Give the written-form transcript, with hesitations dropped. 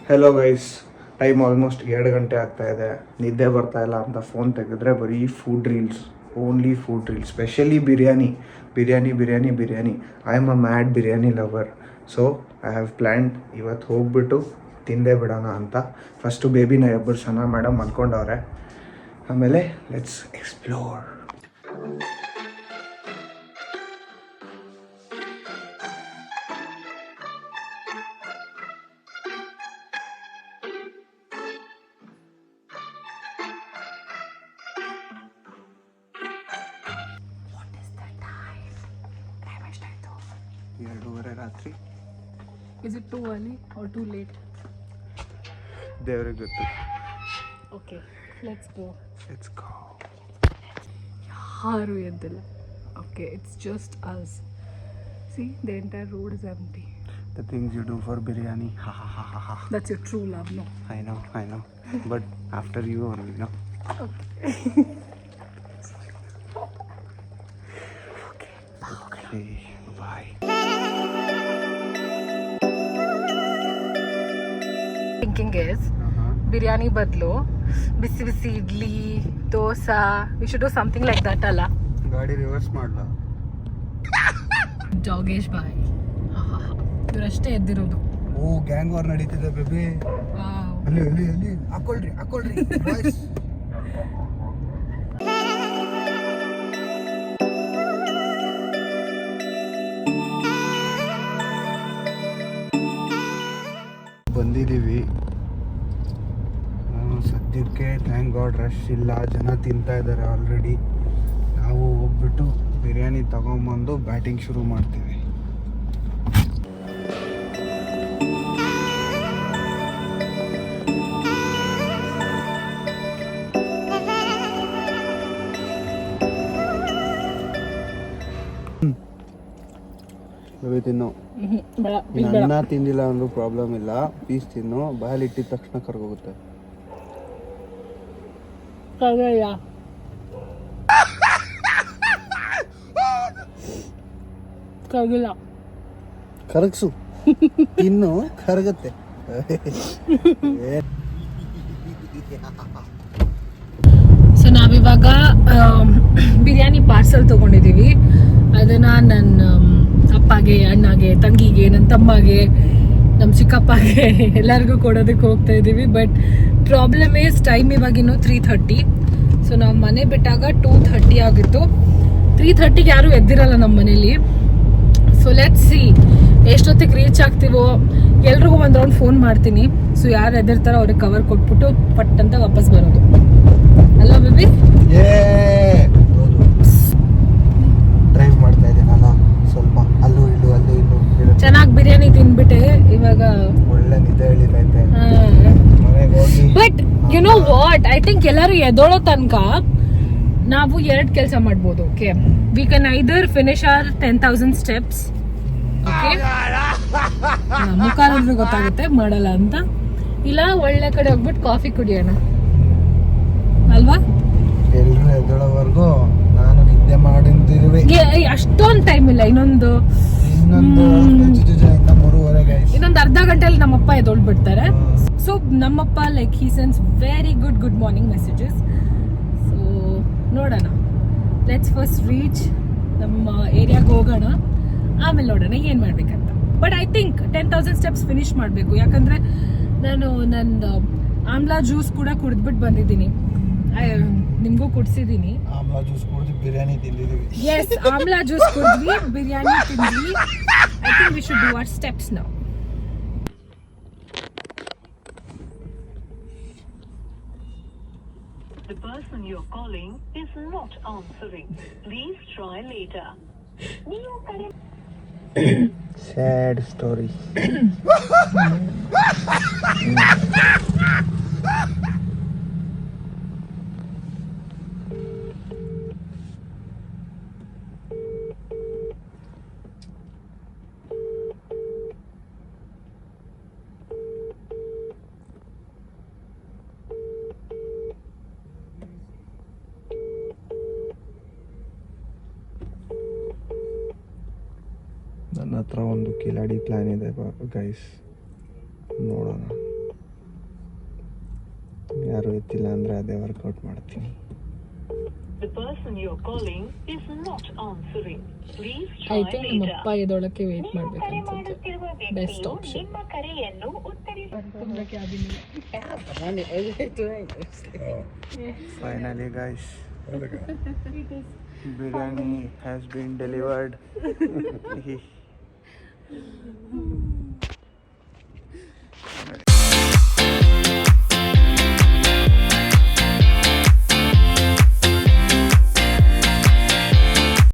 Hello guys, time almost 2 ಗಂಟೆ ಆಗ್ತಾ ಇದೆ. ನಿದ್ದೆ ಬರ್ತಾ ಇಲ್ಲ ಅಂತ ಫೋನ್ ತೆಗೆದ್ರೆ ಬರೀ food reels, only food reels, specially biryani. I am a mad biryani lover. So I have planned ಇವತ್ತು ಹೋಗ್ಬಿಟ್ಟು ತಿಂದೇ ಬಿಡೋಣ ಅಂತ. ಫಸ್ಟು ಬೇಬಿನ ಎಬ್ಬರ್ಸೋಣ, ಮೇಡಮ್ ಅಂದ್ಕೊಂಡವ್ರೆ. ಆಮೇಲೆ ಲೆಟ್ಸ್ ಎಕ್ಸ್ಪ್ಲೋರ್. ರಾತ್ರಿ. Is it too early or too late? ದೇವ್ರಿಗೆ ಗೊತ್ತು. Okay, let's go. ಯಾರು ಎದ್ದಿಲ್ಲ. Okay, it's just us. See, the entire road is empty. The things you do for biryani. Ha ha ha ha ha. That's your true love, no? I know. But after you only, no? Okay. Bye. Thinking is biryani badlo busy idli dosa, we should do something like that ಅಲ್ಲ. ಗಾಡಿ reverse ಮಾಡ್ಲಾ? ಜೋಗೇಶ್ ಬಾಯ್ ಇವರಷ್ಟೇ ಎದ್ದಿರೋದು. ಓ, gang war ನಡೀತಿದೆ baby. ಅಲ್ಲಿ ಹಾಕೊಳ್ರಿ boys. ಬಂದಿದ್ದೀವಿ. ಸದ್ಯಕ್ಕೆ thank god rush ಇಲ್ಲ, ಜನ ತಿಂತಾ ಇದ್ದಾರೆ ಆಲ್ರೆಡಿ. ನಾವು ಹೋಗ್ಬಿಟ್ಟು ಬಿರಿಯಾನಿ ತಗೊಂಬಂದು ಬ್ಯಾಟಿಂಗ್ ಶುರು ಮಾಡ್ತೀವಿ. ತಿನ್ನು. ಅನ್ನ ತಿಂದಿಲ್ಲ ಅಂದ್ರೂ ಪ್ರಾಬ್ಲಮ್ ಇಲ್ಲ, ಪೀಸ್ ತಿನ್ನು. ಬಾಯಲ್ಲಿ ಇಟ್ಟಿದ ತಕ್ಷಣ ಕರ್ಗೋಗುತ್ತೆ. ಕರಗ್ಸು, ತಿನ್ನು, ಕರಗುತ್ತೆ. ಸೊ ನಾವಿವಾಗ ಬಿರಿಯಾನಿ ಪಾರ್ಸಲ್ ತಗೊಂಡಿದ್ದೀವಿ. ಅದನ್ನ ನನ್ನ ಅಪ್ಪಗೆ, ಅಣ್ಣಗೆ, ತಂಗಿಗೆ, ನನ್ನ ತಮ್ಮಗೆ, ನಮ್ಮ ಚಿಕ್ಕಪ್ಪಗೆ ಎಲ್ಲರಿಗೂ ಕೊಡೋದಕ್ಕೆ ಹೋಗ್ತಾ ಇದ್ದೀವಿ. ಬಟ್ ಪ್ರಾಬ್ಲಮ್ ಈಸ್ ಟೈಮ್ ಇವಾಗಿನ್ನು 3:30. ಸೊ ನಾವು ಮನೆ ಬಿಟ್ಟಾಗ 2:30 ಆಗಿತ್ತು. 3:30ಗೆ ಯಾರೂ ಎದ್ದಿರಲ್ಲ ನಮ್ಮ ಮನೇಲಿ. ಸೊ ಲೆಟ್ಸ್ ಸಿ ಎಷ್ಟೊತ್ತಿಗೆ ರೀಚ್ ಆಗ್ತೀವೋ. ಎಲ್ರಿಗೂ ಒಂದು ರೌಂಡ್ ಫೋನ್ ಮಾಡ್ತೀನಿ. ಸೊ ಯಾರು ಎದ್ದಿರ್ತಾರೋ ಅವ್ರಿಗೆ ಕವರ್ ಕೊಟ್ಬಿಟ್ಟು ಪಟ್ ಅಂತ ವಾಪಸ್ ಬರೋದು. ಅಲ್ವಾ ಬೇಬಿ? ಡ್ರೈವ್ ಮಾಡ್ತಾ ಇದ್ದೀನಲ್ಲ, ಸ್ವಲ್ಪ ಅಲ್ಲೂ ಇಲ್ಲೂ ಚೆನ್ನಾಗಿ ಬಿರಿಯಾನಿ ತಿನ್ಬಿಟ್ಟೆ ಇವಾಗ ಒಳ್ಳೆ ನಿದ್ದೆ ಎಳಿತೈತೆ. But you know what, I think ಎಲ್ಲರೂ ಎದೋಳೋ ತನಕ ನಾವು 2 ಕೆಲಸ ಮಾಡ್ಬೋದು. Okay, we can either finish or 10,000 steps. Okay, ಮುಖ ನೋಡಿದ್ರೆ ಗೊತ್ತಾಗುತ್ತೆ ಮಾಡಲ್ಲ ಅಂತ. ಇಲ್ಲ ಒಳ್ಳೆ ಕಡೆ ಹೋಗ್ಬಿಟ್ಟು ಕಾಫಿ ಕುಡಿಯೋಣ ಅಲ್ವಾ? ಎಲ್ಲರೂ ಎದ್ದೋಳವರೆಗೂ ನಾನು ನಿದ್ದೆ ಮಾಡಿದ್ದೀವಿ. ಅಷ್ಟೊಂದು ಟೈಮ್ ಇಲ್ಲ, ಇನ್ನೊಂದು ಅರ್ಧ ಗಂಟೆಯಲ್ಲಿ ನಮ್ಮಪ್ಪ ಎದ್ದೊಳ್ಬಿಡ್ತಾರೆ. ಸೊ ನಮ್ಮಪ್ಪ like he sense very good morning messages. So ನೋಡೋಣ, ಲೆಟ್ಸ್ ಫಸ್ಟ್ ರೀಚ್ ನಮ್ಮ ಏರಿಯಾಗೆ ಹೋಗೋಣ, ಆಮೇಲೆ ನೋಡೋಣ ಏನು ಮಾಡ್ಬೇಕಂತ. But I think 10,000 steps finish ಮಾಡಬೇಕು. ಯಾಕಂದರೆ ನಾನು ನನ್ನ ಆಮ್ಲಾ ಜ್ಯೂಸ್ ಕೂಡ ಕುಡಿದ್ಬಿಟ್ಟು ಬಂದಿದ್ದೀನಿ. ನಿಮಗೂ ಕುಡಿಸಿದ್ದೀನಿ. ಆಮ್ಲಾ ಜ್ಯೂಸ್ ಕುಡಿದು ಬಿರಿಯಾನಿ ತಿಂದಿದ್ದೀವಿ. ಎಸ್, ಆಮ್ಲಾ ಜ್ಯೂಸ್ ಕುಡಿದ್ವಿ, ಬಿರಿಯಾನಿ ತಿಂದ್ವಿ. I think we should do our steps now. The person you're calling is not answering. Please try later. Sad story. ನನ್ನ ಹತ್ರ ಒಂದು ಕಿಲಾಡಿ ಪ್ಲ್ಯಾನ್ ಇದೆ ಗೈಸ್, ನೋಡೋಣ. ಯಾರು ಎತ್ತಿಲ್ಲ ಅಂದರೆ ಅದೇ ವರ್ಕೌಟ್ ಮಾಡ್ತೀನಿ. The person you're calling is not answering. Please I try think ನಮ್ಮ later. ಅಪ್ಪ ಇದೊಳಕ್ಕೆ ವೇಟ್ ನೀವು ಕರೆ ಮಾಡ್ಬೇಕಂತ ಮಾಡುತ್ತಿರುವ ಬೆಸ್ಟ್ ವ್ಯಕ್ತಿಯು ಆಪ್ಷನ್. ನಿಮ್ಮ ಕರೆಯನ್ನು ಉತ್ತರಿಸುತ್ತಿಲ್ಲ. Finally guys, biryani has been delivered.